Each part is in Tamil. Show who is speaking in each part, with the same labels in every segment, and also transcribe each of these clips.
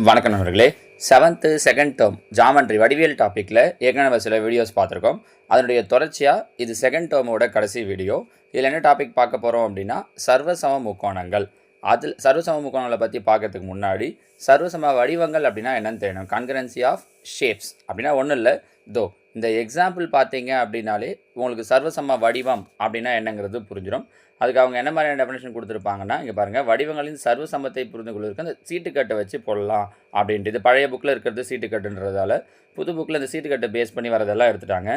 Speaker 1: வணக்கம் நண்பர்களே. 7th செகண்ட் டேர்ம் ஜாமெண்ட்ரி வடிவியல் டாப்பிக்கில் ஏற்கனவே நம்ம சில வீடியோஸ் பார்த்துருக்கோம். அதனுடைய தொடர்ச்சியாக இது செகண்ட் டேர்மோட கடைசி வீடியோ. இதில் என்ன டாபிக் பார்க்க போகிறோம் அப்படின்னா சர்வசம முக்கோணங்கள். அதில் சர்வசம முக்கோணங்களை பற்றி பார்க்கறதுக்கு முன்னாடி சர்வசம வடிவங்கள் அப்படின்னா என்னன்னு தெரியணும். கன்கரன்சி ஆஃப் ஷேப்ஸ் அப்படின்னா ஒன்றும் இல்லை. இந்த எக்ஸாம்பிள் பார்த்தீங்க அப்படின்னாலே உங்களுக்கு சர்வசம வடிவம் அப்படின்னா என்னங்கிறது புரிஞ்சிடும். அதுக்கு அவங்க என்ன மாதிரியான டெஃபினேஷன் கொடுத்துருப்பாங்கன்னா, இங்கே பாருங்கள், வடிவங்களின் சர்வசமத்தை புரிந்து கொள்வதற்கு அந்த சீட்டுக்கட்டை வச்சு போடலாம் அப்படின்ட்டு. இது பழைய புக்கில் இருக்கிறது சீட்டுக்கட்டுன்றதால புது புக்கில் இந்த சீட்டுக்கட்டை பேஸ் பண்ணி வரதெல்லாம் எடுத்துட்டாங்க.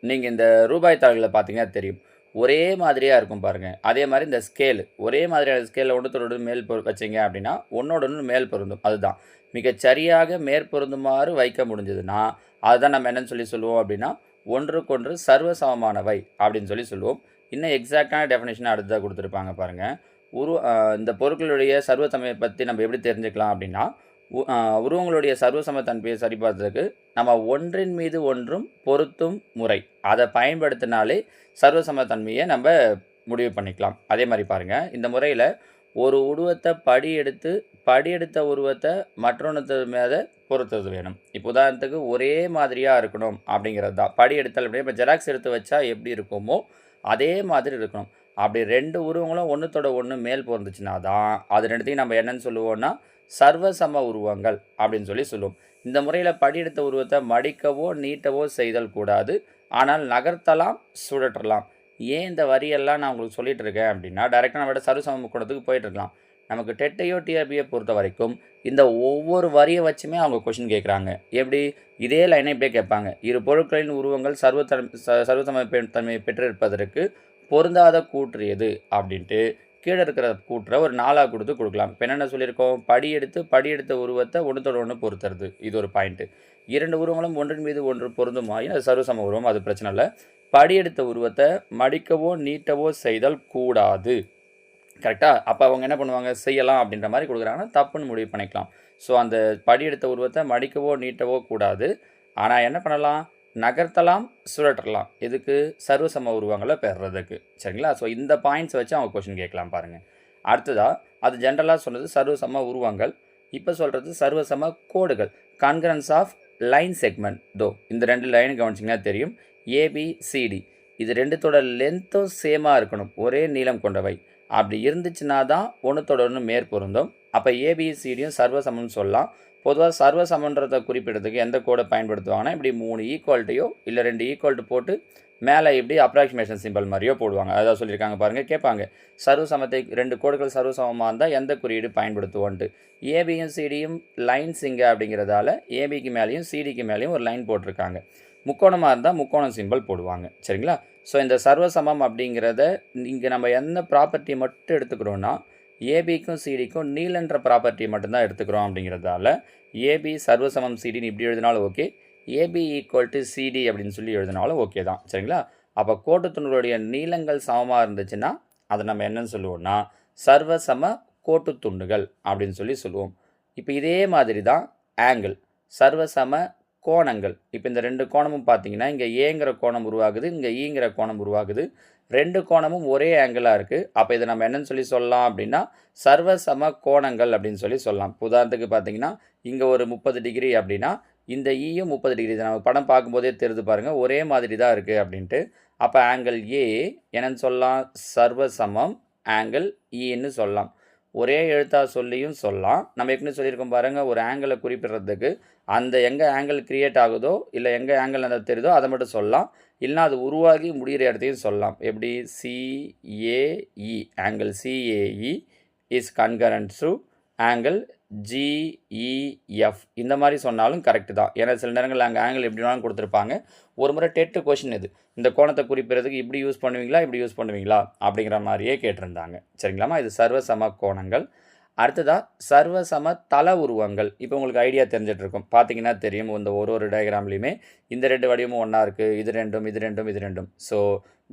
Speaker 1: நீங்கள் இந்த ரூபாய் தாள்களை பார்த்தீங்கன்னா தெரியும், ஒரே மாதிரியாக இருக்கும் பாருங்கள். அதே மாதிரி இந்த ஸ்கேலு ஒரே மாதிரியான ஸ்கேலில் ஒன்றுத்தோடு மேல் வச்சிங்க அப்படின்னா ஒன்றோட ஒன்று மேல் பொருந்தும். அதுதான் மிகச்சரியாக மேற்பொருந்துமாறு வைக்க முடிஞ்சதுன்னா அதுதான் நம்ம என்னன்னு சொல்லுவோம் அப்படின்னா ஒன்றுக்கொன்று சர்வசமமானவை அப்படின்னு சொல்லுவோம். இன்னும் எக்ஸாக்டான டெஃபினேஷன் அடுத்ததாக கொடுத்துருப்பாங்க பாருங்கள். இந்த பொருட்களுடைய சர்வசமயை பற்றி நம்ம எப்படி தெரிஞ்சுக்கலாம் அப்படின்னா, உருவங்களுடைய சர்வசமத்தன்மையை சரிபார்த்ததுக்கு நம்ம ஒன்றின் மீது ஒன்றும் பொருத்தும் முறை அதை பயன்படுத்தினாலே சர்வசமத்தன்மையை நம்ம முடிவு பண்ணிக்கலாம். அதே மாதிரி பாருங்கள், இந்த முறையில் ஒரு உருவத்தை படி எடுத்த உருவத்தை மற்றொன்று மேலே பொறுத்தது வேணும். இப்போ உதாரணத்துக்கு ஒரே மாதிரியாக இருக்கணும் அப்படிங்கிறது தான் படி எடுத்தல். அப்படியே இப்போ ஜெராக்ஸ் எடுத்து வச்சா எப்படி இருக்குமோ அதே மாதிரி இருக்கணும். அப்படி ரெண்டு உருவங்களும் ஒன்றுத்தோட ஒன்று மேல் பொருந்துச்சுன்னா தான் அது ரெண்டுத்தையும் நம்ம என்னன்னு சொல்லுவோம்னா சர்வசம உருவங்கள் அப்படின்னு சொல்லுவோம். இந்த முறையில் படி எடுத்த உருவத்தை மடிக்கவோ நீட்டவோ செய்தல் கூடாது, ஆனால் நகர்த்தலாம், சுழற்றலாம். ஏன் இந்த வரியெல்லாம் நான் உங்களுக்கு சொல்லிகிட்டு இருக்கேன் அப்படின்னா, டைரெக்டாக நம்ம சர்வசம முக்கோணத்துக்கு போயிட்டுருக்கலாம். நமக்கு டெட்டையோ டிஆர்பியை பொறுத்த வரைக்கும் இந்த ஒவ்வொரு வரியை வச்சுமே அவங்க கொஷின் கேட்குறாங்க. எப்படி இதே லைனை இப்படியே கேட்பாங்க, இரு பொருட்களின் உருவங்கள் சர்வசம தன்மையை பெற்றிருப்பதற்கு பொருந்தாத கூற்று எது அப்படின்ட்டு கீழே இருக்கிற கூற்றை ஒரு 4ஆக கொடுக்கலாம். இப்போ என்னென்ன சொல்லியிருக்கோம், படி எடுத்த உருவத்தை ஒன்றுத்தோட ஒன்று பொறுத்துறது, இது ஒரு பாயிண்ட்டு. இரண்டு உருவங்களும் ஒன்றின் மீது ஒன்று பொருந்துமாயின் அது சர்வசம உருவம், அது பிரச்சனை இல்லை. படி எடுத்த உருவத்தை மடிக்கவோ நீட்டவோ செய்தல் கூடாது. கரெக்டாக? அப்போ அவங்க என்ன பண்ணுவாங்க, செய்யலாம் அப்படின்ற மாதிரி கொடுக்குறாங்கன்னா தப்புன்னு முடிவு பண்ணிக்கலாம். ஸோ அந்த படி எடுத்த உருவத்தை மடிக்கவோ நீட்டவோ கூடாது, ஆனால் என்ன பண்ணலாம், நகர்த்தலாம், சுழற்றலாம். எதுக்கு? சர்வசம உருவங்களை பெறுறதுக்கு. சரிங்களா? ஸோ இந்த பாயிண்ட்ஸ் வச்சு அவங்க கொஷின் கேட்கலாம் பாருங்கள். அடுத்ததாக அது ஜென்ரலாக சொன்னது சர்வசம உருவங்கள். இப்போ சொல்கிறது சர்வசம கோடுகள், கன்கரன்ஸ் ஆஃப் லைன் செக்மெண்ட். இந்த ரெண்டு லைன் கவனிச்சிங்கன்னா தெரியும், ஏபிசிடி இது ரெண்டுத்தோட லென்த்தும் சேமாக இருக்கணும், ஒரே நீளம் கொண்டவை. அப்படி இருந்துச்சுன்னா தான் ஒன்றுத்தோட ஒன்று மேற்பொருந்தும். அப்போ ஏபிசிடியும் சர்வசமம்னு சொல்லலாம். பொதுவாக சர்வசமன்றதை குறிப்பிடுறதுக்கு எந்த கோடை பயன்படுத்துவாங்கன்னா, இப்படி 3 ஈக்குவாலிட்டியோ இல்லை 2 ஈக்குவாலிட்டி போட்டு மேலே இப்படி அப்ராக்சிமேஷன் சிம்பிள் மாதிரியோ போடுவாங்க. அதாவது சொல்லியிருக்காங்க பாருங்கள், கேட்பாங்க சர்வசமத்தை 2 கோடுகள் சர்வசமமாக இருந்தால் எந்த குறியீடு பயன்படுத்துவோன்ட்டு. ஏபியும் சிடியும் லைன்ஸ் இங்கே அப்படிங்கிறதால ஏபிக்கு மேலேயும் சிடிக்கு மேலேயும் ஒரு லைன் போட்டிருக்காங்க. முக்கோணமாக இருந்தால் முக்கோணம் சிம்பிள் போடுவாங்க. சரிங்களா? ஸோ இந்த சர்வசமம் அப்படிங்கிறத இங்கே நம்ம என்ன ப்ராப்பர்ட்டி மட்டும் எடுத்துக்கிறோன்னா, ஏபிக்கும் சிடிக்கும் நீலன்ற ப்ராப்பர்ட்டி மட்டும்தான் எடுத்துக்கிறோம். அப்படிங்கிறதால ஏபி சர்வசமம் சிடின்னு இப்படி எழுதினாலும் okay, A B equal to C D அப்படின்னு சொல்லி எழுதினாலும் ஓகே தான். சரிங்களா? அப்போ கோட்டுத்துண்டுடைய நீளங்கள் சமமாக இருந்துச்சுன்னா அதை நம்ம என்னன்னு சொல்லுவோம்னா சர்வசம கோட்டுத்துண்டுகள் அப்படின்னு சொல்லுவோம். இப்போ இதே மாதிரி தான் ஆங்கிள், சர்வசம கோணங்கள். இப்போ இந்த ரெண்டு கோணமும் பார்த்தீங்கன்னா, இங்கே ஏங்கிற கோணம் உருவாகுது, இங்கே ஈங்கிற கோணம் உருவாகுது. ரெண்டு கோணமும் ஒரே ஆங்கிளாக இருக்குது. அப்போ இதை நம்ம என்னன்னு சொல்லலாம் அப்படின்னா சர்வசம கோணங்கள் அப்படின்னு சொல்லலாம். உதாரணத்துக்கு பார்த்தீங்கன்னா, இங்கே ஒரு 30 டிகிரி அப்படின்னா இந்த ஈயும் 30 டிகிரி தான். நம்ம படம் பார்க்கும்போதே தெரிந்து பாருங்கள், ஒரே மாதிரி தான் இருக்குது அப்படின்ட்டு. அப்போ ஆங்கிள் ஏ என்னன்னு சொல்லலாம், சர்வசமம் ஆங்கிள் ஈன்னு சொல்லலாம். ஒரே எழுத்தாக சொல்லியும் சொல்லலாம். நம்ம ஏற்கனவே சொல்லியிருக்கோம் பாருங்கள், ஒரு ஆங்கிளை குறிப்பிடுறதுக்கு அந்த எங்கே ஆங்கிள் க்ரியேட் ஆகுதோ இல்லை எங்கே ஆங்கிள் அந்த தெரியுதோ அதை மட்டும் சொல்லலாம். இல்லைனா அது உருவாகி முடிகிற இடத்தையும் சொல்லலாம். எப்படி? CAE angle CAE is concurrent to angle GEF. இந்த மாதிரி சொன்னாலும் கரெக்டு தான். ஏன்னா சில நேரங்கள் அங்கே ஆங்கிள் எப்படி வேணாலும் கொடுத்துருப்பாங்க. ஒரு முறை டெட்டு கொஷின் இது, இந்த கோணத்தை குறிப்பிடுறதுக்கு இப்படி யூஸ் பண்ணுவீங்களா இப்படி யூஸ் பண்ணுவீங்களா அப்படிங்கிற மாதிரியே கேட்டிருந்தாங்க. சரிங்களாமா? இது சர்வசம கோணங்கள். அடுத்ததாக சர்வசம தல உருவங்கள். இப்போ உங்களுக்கு ஐடியா தெரிஞ்சிட்ருக்கும், பார்த்தீங்கன்னா தெரியும், இந்த ஒரு டயக்ராம்லேயுமே இந்த ரெண்டு வடிவமும் ஒன்றா இருக்குது, இது ரெண்டும். ஸோ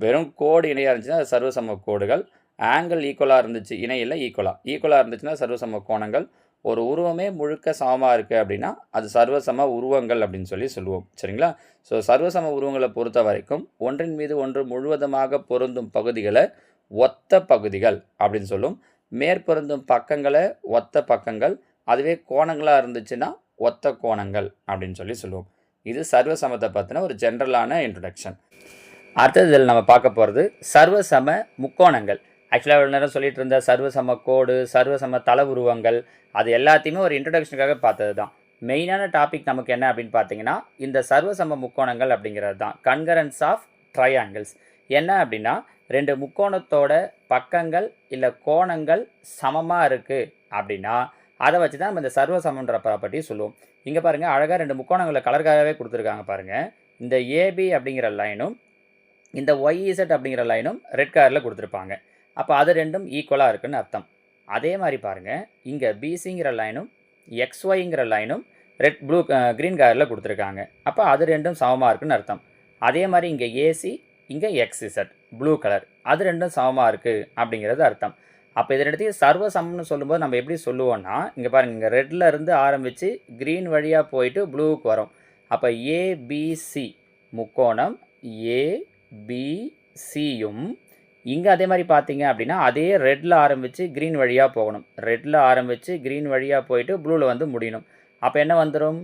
Speaker 1: வெறும் கோடு இணையாக இருந்துச்சுன்னா அது சர்வசம கோடுகள். ஆங்கிள் ஈக்குவலாக இருந்துச்சு, இணையில் ஈக்குவலாக இருந்துச்சுன்னா சர்வசம கோணங்கள். ஒரு உருவமே முழுக்க சமமாக இருக்குது அப்படின்னா அது சர்வசம உருவங்கள் அப்படின்னு சொல்லுவோம். சரிங்களா? ஸோ சர்வசம உருவங்களை பொறுத்த வரைக்கும் ஒன்றின் மீது ஒன்று முழுவதுமாக பொருந்தும் பகுதிகளை ஒத்த பகுதிகள் அப்படின்னு சொல்லும். மேற்பொருந்தும் பக்கங்களை ஒத்த பக்கங்கள், அதுவே கோணங்களாக இருந்துச்சுன்னா ஒத்த கோணங்கள் அப்படின்னு சொல்லி சொல்லுவோம். இது சர்வசமத்தை பற்றின ஒரு ஜென்ரலான இன்ட்ரொடக்ஷன். அடுத்தது இதில் நம்ம பார்க்க போகிறது சர்வசம முக்கோணங்கள். ஆக்சுவலாக இவ்வளோ நேரம் சொல்லிட்டு இருந்த சர்வசம கோடு, சர்வசம தள உருவங்கள், அது எல்லாத்தையுமே ஒரு இன்ட்ரொடக்ஷனுக்காக பார்த்தது தான். மெயினான டாபிக் நமக்கு என்ன அப்படின்னு பார்த்தீங்கன்னா, இந்த சர்வசம முக்கோணங்கள் அப்படிங்கிறது தான். கன்கரன்ஸ் ஆஃப் ட்ரையாங்கிள்ஸ் என்ன அப்படின்னா, 2 முக்கோணத்தோட பக்கங்கள் இல்லை கோணங்கள் சமமாக இருக்குது அப்படின்னா அதை வச்சு தான் நம்ம இந்த சர்வசமன்ற ப்ராப்பர்ட்டி சொல்லுவோம். இங்கே பாருங்கள், அழகாக 2 முக்கோணங்களை கலருக்காகவே கொடுத்துருக்காங்க பாருங்கள். இந்த ஏபி அப்படிங்கிற லைனும் இந்த ஒய்இசட் அப்படிங்கிற லைனும் ரெட் கலரில் கொடுத்துருப்பாங்க. அப்போ அது ரெண்டும் ஈக்குவலாக இருக்குதுன்னு அர்த்தம். அதே மாதிரி பாருங்கள், இங்கே பிசிங்கிற லைனும் எக்ஸ்ஒய்ங்கிற லைனும் க்ரீன் கலரில் கொடுத்துருக்காங்க. அப்போ அது ரெண்டும் சமமாக இருக்குதுன்னு அர்த்தம். அதே மாதிரி இங்கே ஏசி, இங்கே எக்ஸ்இசட் ப்ளூ கலர், அது ரெண்டும் சமமாக இருக்குது அப்படிங்கிறது அர்த்தம். அப்போ இதை எடுத்து சர்வசமம்னு சொல்லும்போது நம்ம எப்படி சொல்லுவோன்னா, இங்கே பாருங்கள், இங்கே ரெட்டில் இருந்து ஆரம்பித்து க்ரீன் வழியாக போயிட்டு ப்ளூவுக்கு வரும். அப்போ ஏபிசி முக்கோணம் ஏபிசியும் இங்கே அதே மாதிரி பார்த்தீங்க அப்படின்னா அதே ரெட்டில் ஆரம்பித்து க்ரீன் வழியாக போகணும். ரெட்டில் ஆரம்பித்து க்ரீன் வழியாக போயிட்டு ப்ளூவில் வந்து முடியணும். அப்போ என்ன வந்துடும்?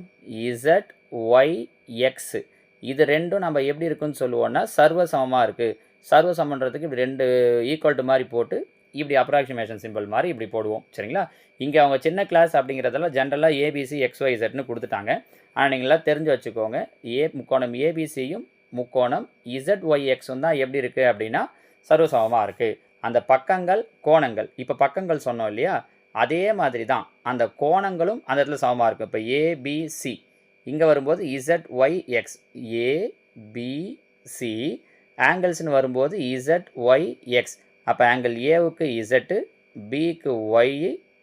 Speaker 1: இசட் ஒய் எக்ஸ், இது ரெண்டும் நம்ம எப்படி இருக்குன்னு சொல்லுவோன்னா சர்வசமமாக இருக்குது. சர்வசமன்றதுக்கு இப்படி 2 ஈக்குவல் டு மாதிரி போட்டு இப்படி அப்ராக்சிமேஷன் சிம்பிள் மாதிரி இப்படி போடுவோம். சரிங்களா? இங்கே அவங்க சின்ன கிளாஸ் அப்படிங்கிறதெல்லாம் ஜென்ரலாக ஏபிசி எக்ஸ்ஒய்இசட்னு கொடுத்துட்டாங்க. ஆனால் நீங்களாம் தெரிஞ்சு வச்சுக்கோங்க, முக்கோணம் ஏபிசியும் முக்கோணம் இசட்ஒய்எக்ஸும் தான் எப்படி இருக்குது அப்படின்னா சர்வசமமாக இருக்குது. அந்த பக்கங்கள் கோணங்கள், இப்போ பக்கங்கள் சொன்னோம் இல்லையா, அதே மாதிரி தான் அந்த கோணங்களும் அந்த இடத்துல சமமாக இருக்கும். இப்போ ஏபிசி இங்கே வரும்போது இசட்ஒய்எக்ஸ், ஏபிசி ஆங்கிள்ஸ்னு வரும்போது இசட்ஒய்எக்ஸ். அப்போ ஆங்கிள் ஏவுக்கு இசட்டு, பிக்கு ஒய்,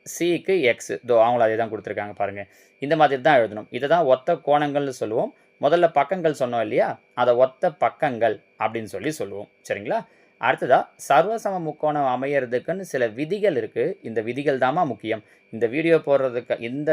Speaker 1: சிக்கு எக்ஸ். அவங்களும் அதே தான் கொடுத்துருக்காங்க பாருங்கள். இந்த மாதிரி தான் எழுதணும். இதை தான் ஒத்த கோணங்கள்னு சொல்லுவோம். முதல்ல பக்கங்கள் சொன்னோம் இல்லையா, அதை ஒத்த பக்கங்கள் அப்படின்னு சொல்லி சொல்லுவோம். சரிங்களா? அடுத்ததாக சர்வசம முக்கோணம் அமையிறதுக்குன்னு சில விதிகள் இருக்குது. இந்த விதிகள் தாமா முக்கியம். இந்த வீடியோ போடுறதுக்கு, இந்த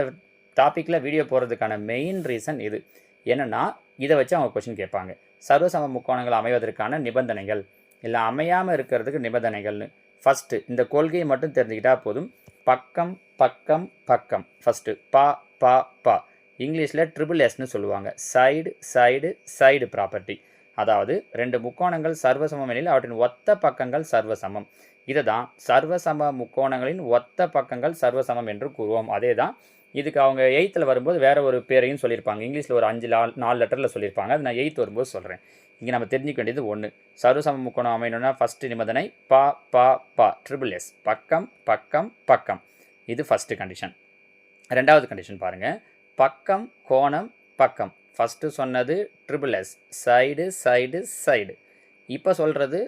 Speaker 1: டாப்பிக்கில் வீடியோ போடுறதுக்கான மெயின் ரீசன் இது. என்னென்னா, இதை வச்சு அவங்க கொஷின் கேட்பாங்க. சர்வசம முக்கோணங்கள் அமைவதற்கான நிபந்தனைகள், இல்லை அமையாமல் இருக்கிறதுக்கு நிபந்தனைகள்னு. ஃபஸ்ட்டு இந்த கொள்கையை மட்டும் தெரிஞ்சுக்கிட்டால் போதும். பக்கம் பக்கம் பக்கம். ஃபஸ்ட்டு பா பா பா, இங்கிலீஷில் SSSன்னு சொல்லுவாங்க. Side side side property. அதாவது 2 முக்கோணங்கள் சர்வசமம் எனில் அவற்றின் ஒத்த பக்கங்கள் சர்வசமம். இதை தான் சர்வசம முக்கோணங்களின் ஒத்த பக்கங்கள் சர்வசமம் என்று கூறுவோம். அதே தான் இதுக்கு அவங்க 8th வரும்போது வேறு ஒரு பேரையும் சொல்லியிருப்பாங்க. இங்கிலீஷில் ஒரு 4 லெட்டரில் சொல்லியிருப்பாங்க. அது நான் 8th வரும்போது சொல்கிறேன். இங்கே நம்ம தெரிஞ்சிக்க வேண்டியது ஒன்று, சர்வசம முக்கோணம் அமையணும்னா ஃபஸ்ட்டு நிபந்தனை பா பா பா, SSS, பக்கம் பக்கம் பக்கம். இது ஃபஸ்ட்டு கண்டிஷன். 2வது கண்டிஷன் பாருங்கள், பக்கம் கோணம் பக்கம். ஃபஸ்ட்டு சொன்னது SSS, சைடு சைடு சைடு. இப்போ சொல்கிறது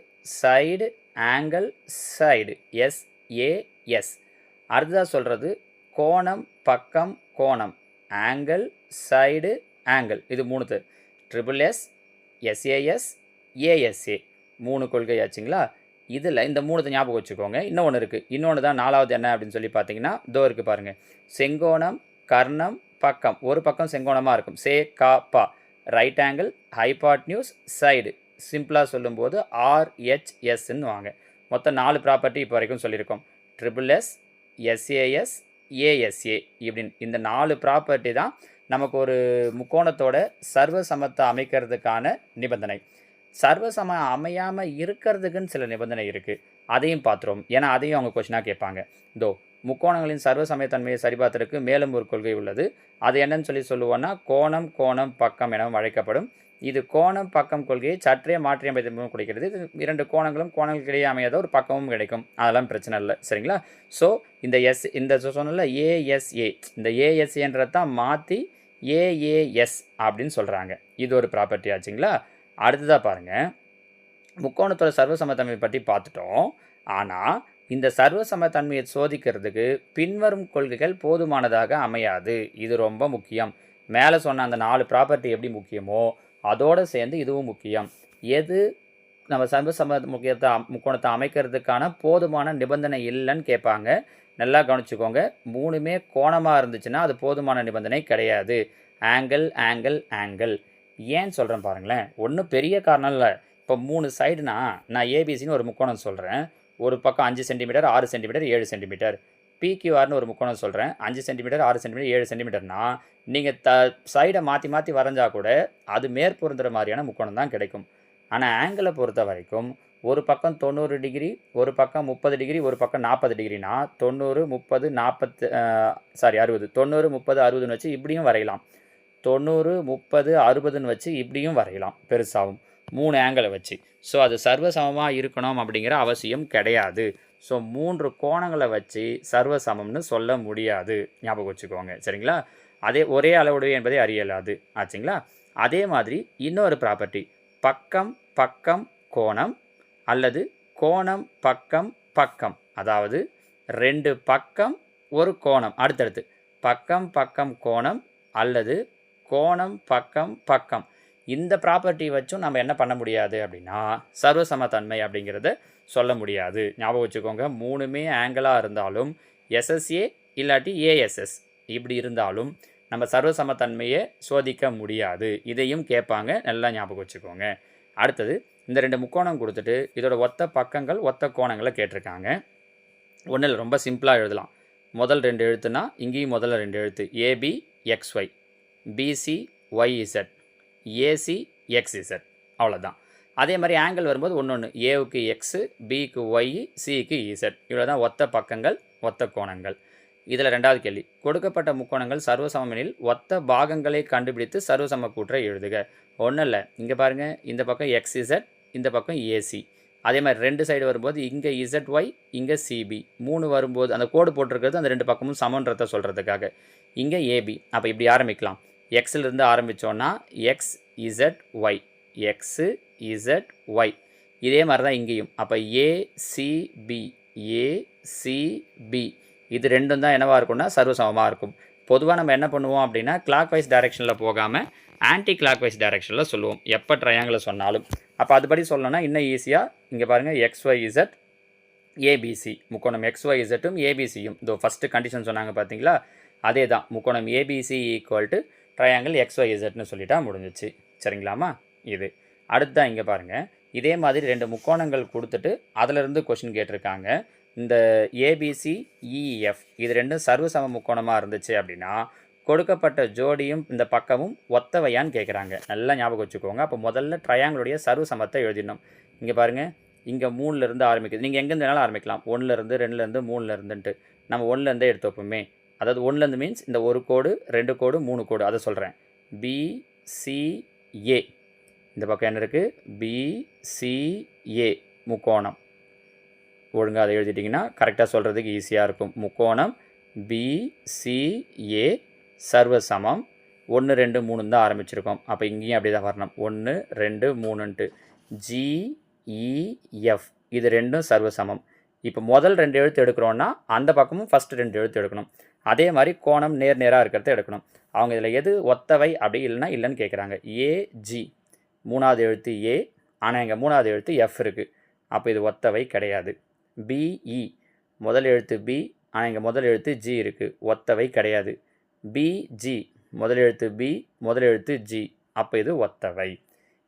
Speaker 1: சைடு ஆங்கிள் சைடு, SAS. அடுத்ததாக சொல்கிறது கோணம் பக்கம் கோணம், ஆங்கிள் சைடு ஆங்கிள். இது 3, SSS, SAS, ASA. 3 கொள்கையாச்சுங்களா? இதில் இந்த 3 ஞாபகம் வச்சுக்கோங்க. இன்னொன்று இருக்குது. இன்னொன்று தான் 4வது என்ன அப்படின்னு சொல்லி பார்த்தீங்கன்னா, இருக்குது பாருங்கள், செங்கோணம் கர்ணம் பக்கம். ஒரு பக்கம் செங்கோணமாக இருக்கும், சே கா பா. Right angle hypotenuse side. சிம்பிளாக சொல்லும்போது RHSன்னு வாங்க. மொத்தம் 4 ப்ராப்பர்ட்டி இப்போ வரைக்கும் சொல்லியிருக்கோம். SSS, SAS, ASA இப்படின்னு இந்த 4 ப்ராப்பர்ட்டி தான் நமக்கு ஒரு முக்கோணத்தோட சர்வசமத்தை அமைக்கிறதுக்கான நிபந்தனை. சர்வசமம் அமையாமல் இருக்கிறதுக்குன்னு சில நிபந்தனை இருக்குது. அதையும் பார்த்துருவோம். ஏன்னா அதையும் அவங்க கொஷினாக கேட்பாங்க. முக்கோணங்களின் சர்வசமயத்தன்மையை சரிபார்த்ததற்கு மேலும் ஒரு கொள்கை உள்ளது. அது என்னன்னு சொல்லுவோன்னா கோணம் கோணம் பக்கம் எனவும் அழைக்கப்படும். இது கோணம் பக்கம் கொள்கையை சற்றே மாற்றி அமைத்த மூலம் கிடைக்கிறது. இது 2 கோணங்களும் கோணங்களுக்கிடையே அமையாத ஒரு பக்கமும் கிடைக்கும். அதெல்லாம் பிரச்சனை இல்லை. சரிங்களா? ஸோ இந்த சொன்னல ASA, இந்த ASAன்றது தான் மாற்றி AAS அப்படின்னு சொல்கிறாங்க. இது ஒரு ப்ராப்பர்ட்டி ஆச்சுங்களா? அடுத்ததாக பாருங்கள், முக்கோணத்தோட சர்வசமத்தன்மை பற்றி பார்த்துட்டோம். ஆனால் இந்த சர்வசமத்தன்மையை சோதிக்கிறதுக்கு பின்வரும் கொள்கைகள் போதுமானதாக அமையாது. இது ரொம்ப முக்கியம். மேலே சொன்ன அந்த 4 ப்ராப்பர்ட்டி எப்படி முக்கியமோ அதோடு சேர்ந்து இதுவும் முக்கியம். எது நம்ம சர்வசம முக்கோணத்தை அமைக்கிறதுக்கான போதுமான நிபந்தனை இல்லைன்னு கேட்பாங்க. நல்லா கவனிச்சுக்கோங்க. 3மே கோணமாக இருந்துச்சுன்னா அது போதுமான நிபந்தனை கிடையாது. Angle angle angle. ஏன்னு சொல்கிறேன் பாருங்களேன். ஒன்றும் பெரிய காரணம் இல்லை. இப்போ 3 சைடுனா நான் ஏபிசின்னு ஒரு முக்கோணம் சொல்கிறேன். ஒரு பக்கம் 5 சென்டிமீட்டர், 6 சென்டிமீட்டர், 7 சென்டிமீட்டர். பிக்யூஆர்னு ஒரு முக்கோணம் சொல்கிறேன், 5 சென்டிமீட்டர் 6 சென்டிமீட்டர் 7 சென்டிமீட்டர்னா நீங்கள் சைடை மாற்றி மாற்றி வரைஞ்சா கூட அது மேற்பொருந்துற மாதிரியான முக்கோணம் தான் கிடைக்கும். ஆனால் ஆங்கிளை பொறுத்த வரைக்கும் ஒரு பக்கம் 90 டிகிரி, ஒரு பக்கம் 30 டிகிரி, ஒரு பக்கம் 40 டிகிரினா 90 30 40 60 90 30 60ன்னு வச்சு இப்படியும் வரையலாம். 90 30 60ன்னு வச்சு இப்படியும் வரையலாம் பெருசாகவும் 3 ஆங்கிளை வச்சு. ஸோ அது சர்வசமமாக இருக்கணும் அப்படிங்கிற அவசியம் கிடையாது. ஸோ 3 கோணங்களை வச்சு சர்வசமம்னு சொல்ல முடியாது, ஞாபகம் வச்சுக்கோங்க. சரிங்களா? அதே ஒரே அளவுடைய என்பதை அறியலாது ஆச்சுங்களா? அதே மாதிரி இன்னொரு ப்ராப்பர்ட்டி, பக்கம் பக்கம் கோணம் அல்லது கோணம் பக்கம் பக்கம், அதாவது 2 பக்கம் ஒரு கோணம். அடுத்தடுத்து பக்கம் பக்கம் கோணம் அல்லது கோணம் பக்கம் பக்கம். இந்த ப்ராப்பர்ட்டி வச்சும் நம்ம என்ன பண்ண முடியாது அப்படின்னா சர்வசமத்தன்மை அப்படிங்கிறத சொல்ல முடியாது. ஞாபகம் வச்சுக்கோங்க, 3மே ஆங்கிளாக இருந்தாலும் எஸ்எஸ்ஏ இல்லாட்டி ஏஎஸ்எஸ் இப்படி இருந்தாலும் நம்ம சர்வசமத்தன்மையை சோதிக்க முடியாது. இதையும் கேட்பாங்க, நல்லா ஞாபகம் வச்சுக்கோங்க. அடுத்தது இந்த 2 முக்கோணம் கொடுத்துட்டு இதோட ஒத்த பக்கங்கள் ஒத்த கோணங்களை கேட்டிருக்காங்க. ஒன்றும் இல்லை, ரொம்ப சிம்பிளாக எழுதலாம். முதல் 2 எழுத்துனா இங்கேயும் முதல்ல 2 எழுத்து, AB XY, BC YZ, AC XZ, அவ்வளோதான். அதே மாதிரி ஆங்கிள் வரும்போது ஒன்று ஏவுக்கு எக்ஸு, பிக்கு ஒய், சிக்கு இசட், இவ்வளோ தான் ஒத்த பக்கங்கள் ஒத்த கோணங்கள். இதில் 2வது கேள்வி, கொடுக்கப்பட்ட முக்கோணங்கள் சர்வசமமெனில் ஒத்த பாகங்களை கண்டுபிடித்து சர்வசம கூற்றை எழுதுக. ஒன்றும் இல்லை, இங்கே பாருங்கள், இந்த பக்கம் எக்ஸ்இசட், இந்த பக்கம் ஏசி. அதே மாதிரி 2 சைடு வரும்போது இங்கே இசட்ஒய், இங்கே சிபி. 3 வரும்போது அந்த கோடு போட்டிருக்கிறது அந்த 2 பக்கமும் சமன்றதை சொல்கிறதுக்காக. இங்கே ஏபி. அப்போ இப்படி ஆரம்பிக்கலாம். எக்ஸிலிருந்து ஆரம்பித்தோன்னா X Z Y, X Z Y. இதே மாதிரி தான் இங்கேயும். அப்போ ஏசிபி, ஏசிபி இது 2ம் தான் என்னவாக இருக்கும்னா சர்வசமமாக இருக்கும். பொதுவாக நம்ம என்ன பண்ணுவோம் அப்படின்னா கிளாக் வைஸ் டைரெக்ஷனில் போகாமல் ஆன்டி கிளாக் வைஸ் டைரெக்ஷனில் சொல்லுவோம் எப்போ ட்ரையாங்கில் சொன்னாலும். அப்போ அதுபடி சொல்லணும்னா இன்னும் ஈஸியாக இங்கே பாருங்கள், எக்ஸ்ஒய் இசட் ஏபிசி முக்கோணம், எக்ஸ்ஒய் இசட்டும் ஏபிசியும் இதோ ஃபஸ்ட்டு கண்டிஷன் சொன்னாங்க பார்த்தீங்களா, அதே தான். முக்கோணம் ABC equal to triangle XY இசட்னு சொல்லிட்டா முடிஞ்சிச்சு. சரிங்களாமா? இது அடுத்ததான் இங்கே பாருங்கள், இதே மாதிரி 2 முக்கோணங்கள் கொடுத்துட்டு அதிலிருந்து கொஷின் கேட்டிருக்காங்க. இந்த ஏபிசி இஎஃப் இது 2ம் சர்வசம முக்கோணமாக இருந்துச்சு அப்படின்னா கொடுக்கப்பட்ட ஜோடியும் இந்த பக்கமும் ஒத்தவையான்னு கேட்குறாங்க. நல்லா ஞாபகம் வச்சுக்கோங்க. அப்போ முதல்ல ட்ரையாங்கிளுடைய சர்வசமத்தை எழுதிடணும். இங்கே பாருங்கள், இங்கே 3லேருந்து ஆரம்பிக்குது. நீங்கள் எங்கேருந்து வேணாலும் ஆரம்பிக்கலாம், 1லேருந்து 2லேருந்து 3லேருந்துன்ட்டு. நம்ம 1லேருந்தே எடுத்து வைப்போமே. அதாவது 1லேருந்து மீன்ஸ் இந்த ஒரு கோடு 2 கோடு 3 கோடு, அதை சொல்கிறேன். பிசிஏ, இந்த பக்கம் என்ன இருக்குது, பிசிஏ முக்கோணம். ஒழுங்காக அதை எழுதிட்டிங்கன்னா கரெக்டாக சொல்கிறதுக்கு ஈஸியாக இருக்கும். முக்கோணம் பிசிஏ சர்வசமம் 1 2 3 தான் ஆரம்பிச்சிருக்கோம். அப்போ இங்கேயும் அப்படி தான் வரணும், 1 2 3ன்ட்டு. ஜிஇஎஃப் இது 2ம் சர்வசமம். இப்போ முதல் 2 எழுத்து எடுக்கிறோன்னா அந்த பக்கமும் ஃபஸ்ட்டு 2 எழுத்து எடுக்கணும். அதே மாதிரி கோணம் நேர் நேராக இருக்கிறத எடுக்கணும். அவங்க இதில் எது ஒத்தவை அப்படி இல்லைன்னா இல்லைன்னு கேட்குறாங்க. ஏஜி 3வது எழுத்து ஏ, ஆனால் இங்கே 3வது எழுத்து எஃப் இருக்குது. அப்போ இது ஒத்தவை கிடையாது. பிஇ முதல் எழுத்து பி, ஆனால் இங்கே முதல் எழுத்து ஜி இருக்குது, ஒத்தவை கிடையாது. பிஜி முதல் எழுத்து பி, முதல் எழுத்து ஜி, அப்போ இது ஒத்தவை.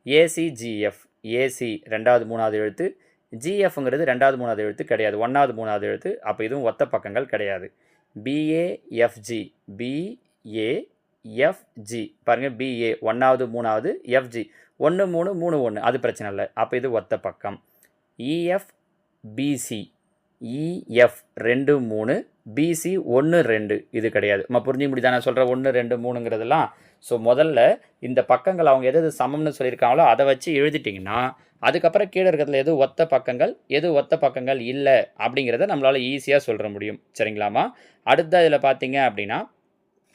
Speaker 1: ஏசிஜிஎஃப், ஏசி 2வது 3வது எழுத்து, ஜிஎஃப்ங்கிறது 2வது 3வது எழுத்து கிடையாது, 1வது 3வது எழுத்து, அப்போ இதுவும் ஒத்த பக்கங்கள் கிடையாது. பிஏஎஃப்ஜி, பிஏஎஃப்ஜி பாருங்கள், பிஏ 1வது 3வது, எஃப்ஜி 1 3 3 1, அது பிரச்சனை இல்லை, அப்போ இது ஒத்த பக்கம். இஎஃப் பிசி, இஎஃப் 2 3, பிசி 1 2, இது கிடையாது. நம்ம புரிஞ்சு முடியுதா நான் சொல்கிறேன் 1 2 3ங்கிறதெல்லாம். ஸோ முதல்ல இந்த பக்கங்கள் அவங்க எது சமம்னு சொல்லியிருக்காங்களோ அதை வச்சு எழுதிட்டிங்கன்னா அதுக்கப்புறம் கீழே இருக்கிறதுல எது ஒத்த பக்கங்கள் எது ஒத்த பக்கங்கள் இல்லை அப்படிங்கிறத நம்மளால் ஈஸியாக சொல்ல முடியும். சரிங்களாமா? அடுத்த இதில் பார்த்தீங்க அப்படின்னா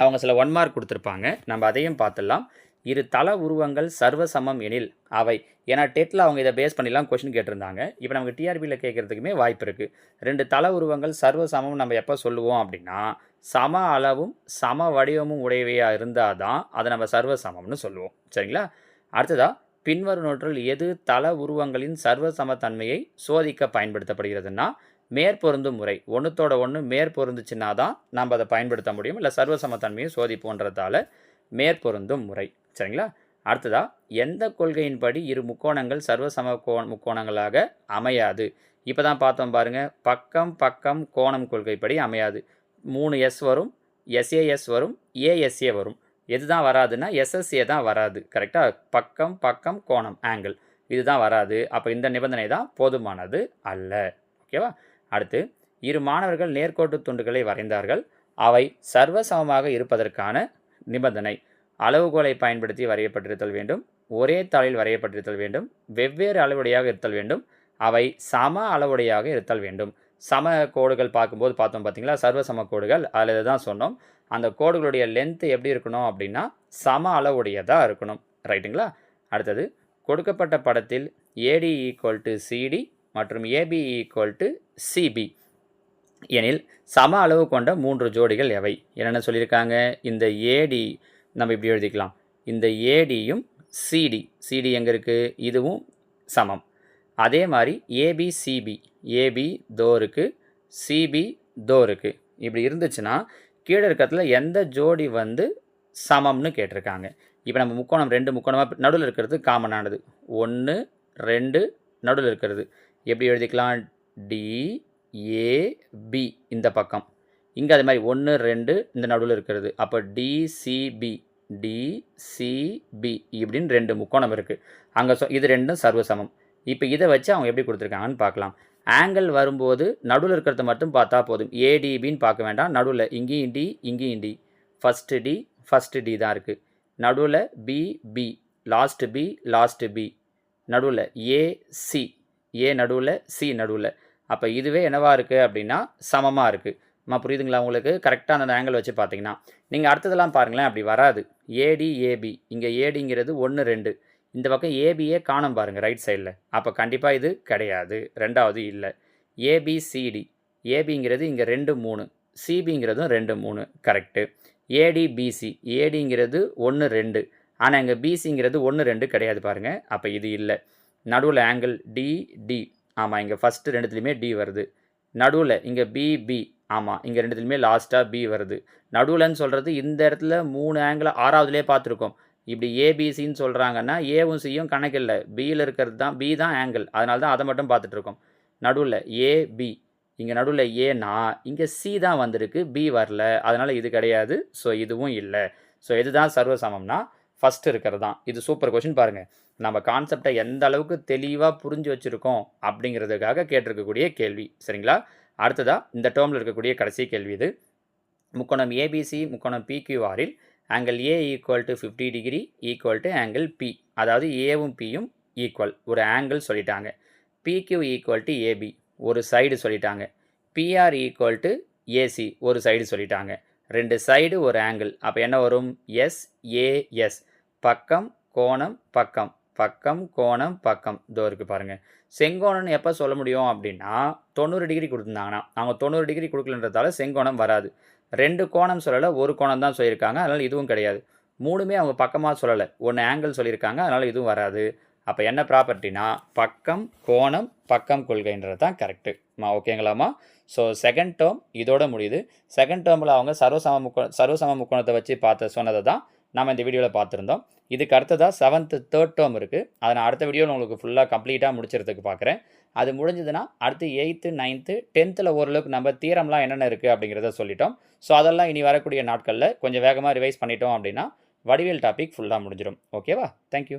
Speaker 1: அவங்க சில 1 மார்க் கொடுத்துருப்பாங்க, நம்ம அதையும் பார்த்துடலாம். இரு தள உருவங்கள் சர்வசமம் எனில் அவை. ஏன்னா டெட்டில் அவங்க இதை பேஸ் பண்ணிலாம் கொஷின் கேட்டிருந்தாங்க. இப்போ நமக்கு டிஆர்பியில் கேட்குறதுக்குமே வாய்ப்பு இருக்குது. 2 தள உருவங்கள் சர்வசமம் நம்ம எப்போ சொல்லுவோம் அப்படின்னா சம அளவும் சம வடிவமும் உடையவையாக இருந்தால் தான் அதை நம்ம சர்வசமம்னு சொல்லுவோம். சரிங்களா? அடுத்ததாக பின்வரும் நோற்றில் எது தள உருவங்களின் சர்வசமத்தன்மையை சோதிக்க பயன்படுத்தப்படுகிறதுனா மேற்பொருந்தும் முறை. ஒன்றுத்தோட ஒன்று மேற்பொருந்துச்சுன்னா தான் நம்ம அதை பயன்படுத்த முடியும். இல்லை சர்வசமத்தன்மையை சோதிப்போன்றதால மேற்பொருந்தும் முறை. சரிங்களா? அடுத்ததாக எந்த கொள்கையின்படி இரு முக்கோணங்கள் சர்வசம முக்கோணங்களாக அமையாது? இப்போ தான் பார்த்தோம் பாருங்கள், பக்கம் பக்கம் கோணம் கொள்கைப்படி அமையாது. 3 எஸ் வரும், எஸ்ஏஎஸ் வரும், ஏஎஸ்ஏ வரும். எது தான் வராதுன்னா எஸ்எஸ்ஏ தான் வராது. கரெக்டாக? பக்கம் பக்கம் கோணம் ஆங்கிள் இதுதான் வராது. அப்போ இந்த நிபந்தனை தான் போதுமானது அல்ல. ஓகேவா? அடுத்து, இரு மாணவர்கள் நேர்கோட்டு துண்டுகளை வரைந்தார்கள். அவை சர்வசமமாக இருப்பதற்கான நிபந்தனை: அளவுகோலை பயன்படுத்தி வரையப்பட்டிருத்தல் வேண்டும், ஒரே தாளில் வரையப்பட்டிருத்தல் வேண்டும், வெவ்வேறு அளவுடையாக இருத்தல் வேண்டும், அவை சம அளவுடையாக இருத்தல் வேண்டும். சம கோடுகள் பார்க்கும்போது பார்த்தோம் பார்த்தீங்களா, சர்வசம கோடுகள், அதில் தான் சொன்னோம். அந்த கோடுகளுடைய லென்த்து எப்படி இருக்கணும் அப்படின்னா சம அளவுடையதாக இருக்கணும். ரைட்டுங்களா? அடுத்தது, கொடுக்கப்பட்ட படத்தில் ஏடி ஈக்குவல் டு சிடி மற்றும் ஏபி ஈக்குவல் டு சிபி எனில் சம அளவு கொண்ட 3 ஜோடிகள் எவை? என்னென்ன சொல்லியிருக்காங்க? இந்த ஏடி நம்ம இப்படி எழுதிக்கலாம். இந்த ஏடியும் சிடி எங்கே இருக்குது? இதுவும் சமம். அதே மாதிரி ஏபிசிபி, ஏபி தோ இருக்குது, சிபி தோ இருக்குது. இப்படி இருந்துச்சுன்னா கீழே இருக்கிறதுல எந்த ஜோடி வந்து சமம்னு கேட்டிருக்காங்க. இப்போ நம்ம முக்கோணம் 2 முக்கோணமாக நடுவில் இருக்கிறது காமனானது. 1 2 நடுவில் இருக்கிறது எப்படி எழுதிக்கலாம்? டிஏபி இந்த பக்கம். இங்கே அது மாதிரி 1 2 இந்த நடுவில் இருக்கிறது. அப்போ டிசிபி இப்படின்னு 2 முக்கோணம் இருக்குது அங்கே. இது ரெண்டும் சர்வசமம். இப்போ இதை வச்சு அவங்க எப்படி கொடுத்துருக்காங்கன்னு பார்க்கலாம். ஆங்கிள் வரும்போது நடுவில் இருக்கிறத மட்டும் பார்த்தா போதும். ஏடிபின்னு பார்க்க வேண்டாம். நடுவில் இங்கேயும் டி இங்கேயும் டி, ஃபஸ்ட்டு டி தான் இருக்குது. நடுவில் பி லாஸ்ட்டு பி, நடுவில் ஏசி, ஏ நடுவில் சி நடுவில். அப்போ இதுவே என்னவாக இருக்குது அப்படின்னா சமமாக இருக்குது. புரியுதுங்களா உங்களுக்கு? கரெக்டாக அந்த ஆங்கிள் வச்சு பார்த்தீங்கன்னா நீங்கள் அடுத்ததெல்லாம் பாருங்களேன், அப்படி வராது. ஏடி இங்கே ஏடிங்கிறது 1 2, இந்த பக்கம் ஏபியே காணும் பாருங்கள் ரைட் சைடில். அப்போ கண்டிப்பாக இது கிடையாது. ரெண்டாவது இல்லை. ஏபிசிடி, ஏபிங்கிறது இங்கே 2 3, சிபிங்கிறதும் 2 3 கரெக்டு. ஏடிபிசி, ஏடிங்கிறது 1 2, ஆனால் இங்கே பிசிங்கிறது 1 2 கிடையாது பாருங்கள். அப்போ இது இல்லை. நடுவில் ஆங்கிள் டிடி, ஆமாம் இங்கே ஃபஸ்ட்டு ரெண்டுத்துலேயுமே டி வருது. நடுவில் இங்கே பிபி, ஆமாம் இங்கே ரெண்டுத்துலையுமே லாஸ்ட்டாக பி வருது. நடுவில்னு சொல்கிறது இந்த இடத்துல 3 ஆங்கிள் 6வதுலேயே பார்த்துருக்கோம். இப்படி ஏபிசின்னு சொல்கிறாங்கன்னா ஏவும் சியும் கணக்கில்லை, பியில் இருக்கிறது தான், பி தான் ஆங்கிள், அதனால தான் அதை மட்டும் பார்த்துட்ருக்கோம். நடுவில் ஏபி, இங்கே நடுவில் ஏனா இங்கே சி தான் வந்திருக்கு, பி வரல, அதனால் இது கிடையாது. ஸோ இதுவும் இல்லை. ஸோ இதுதான் சர்வசமம்னா ஃபஸ்ட்டு இருக்கிறது தான். இது சூப்பர் கொஷின் பாருங்கள். நம்ம கான்செப்டை எந்த அளவுக்கு தெளிவாக புரிஞ்சு வச்சுருக்கோம் அப்படிங்கிறதுக்காக கேட்டிருக்கக்கூடிய கேள்வி. சரிங்களா? அடுத்ததாக இந்த டேர்மில் இருக்கக்கூடிய கடைசி கேள்வி இது. முக்கோணம் ஏபிசி முக்கோணம் பிக்யூஆரில் angle A equal to 50 degree equal to angle B, அதாவது ஏவும் பியும் ஈக்குவல் ஒரு ஆங்கிள் சொல்லிட்டாங்க. பிக்யூ ஈக்குவல் டு ஏபி ஒரு சைடு சொல்லிட்டாங்க. பிஆர் ஈக்குவல் டு ஏசி ஒரு சைடு சொல்லிட்டாங்க. 2 சைடு ஒரு ஆங்கிள். அப்போ என்ன வரும்? எஸ்ஏஎஸ், பக்கம் கோணம் பக்கம், பக்கம் கோணம் பக்கம். இதோ இருக்குது பாருங்கள். செங்கோணம்னு எப்போ சொல்ல முடியும் அப்படின்னா 90 டிகிரி கொடுத்துருந்தாங்கன்னா, அவங்க 90 டிகிரி கொடுக்கலன்றதால செங்கோணம் வராது. 2 கோணம் சொல்லலை, ஒரு கோணம் தான் சொல்லியிருக்காங்க, அதனால் இதுவும் கிடையாது. 3மே அவங்க பக்கமாக சொல்லலை, 1 ஆங்கிள் சொல்லியிருக்காங்க, அதனால் இதுவும் வராது. அப்போ என்ன ப்ராப்பர்ட்டினா பக்கம் கோணம் பக்கம் கொள்கைன்றது தான் கரெக்டு. ஓகேங்களாம்மா? ஸோ செகண்ட் டேர்ம் இதோட முடியுது. செகண்ட் டேர்மில் அவங்க சர்வசம முக்கோணத்தை வச்சு சொன்னதை தான் நம்ம இந்த வீடியோவில் பார்த்துருந்தோம். இதுக்கு அடுத்ததாக 7th தேர்ட் டேர்ம் இருக்குது. அதை நான் அடுத்த வீடியோவில் உங்களுக்கு ஃபுல்லாக கம்ப்ளீட்டாக முடிச்சிறதுக்கு பார்க்குறேன். அது முடிஞ்சதுன்னா அடுத்து 8th 9th 10th ஓரளவுக்கு நம்ம தியரம்லாம் என்னென்ன இருக்குது அப்படிங்கிறத சொல்லிட்டோம். ஸோ அதெல்லாம் இனி வரக்கூடிய நாட்களில் கொஞ்சம் வேகமாக ரிவைஸ் பண்ணிட்டோம் அப்படின்னா வடிவியல் டாபிக் ஃபுல்லாக முடிஞ்சிடும். ஓகேவா? தேங்க்யூ.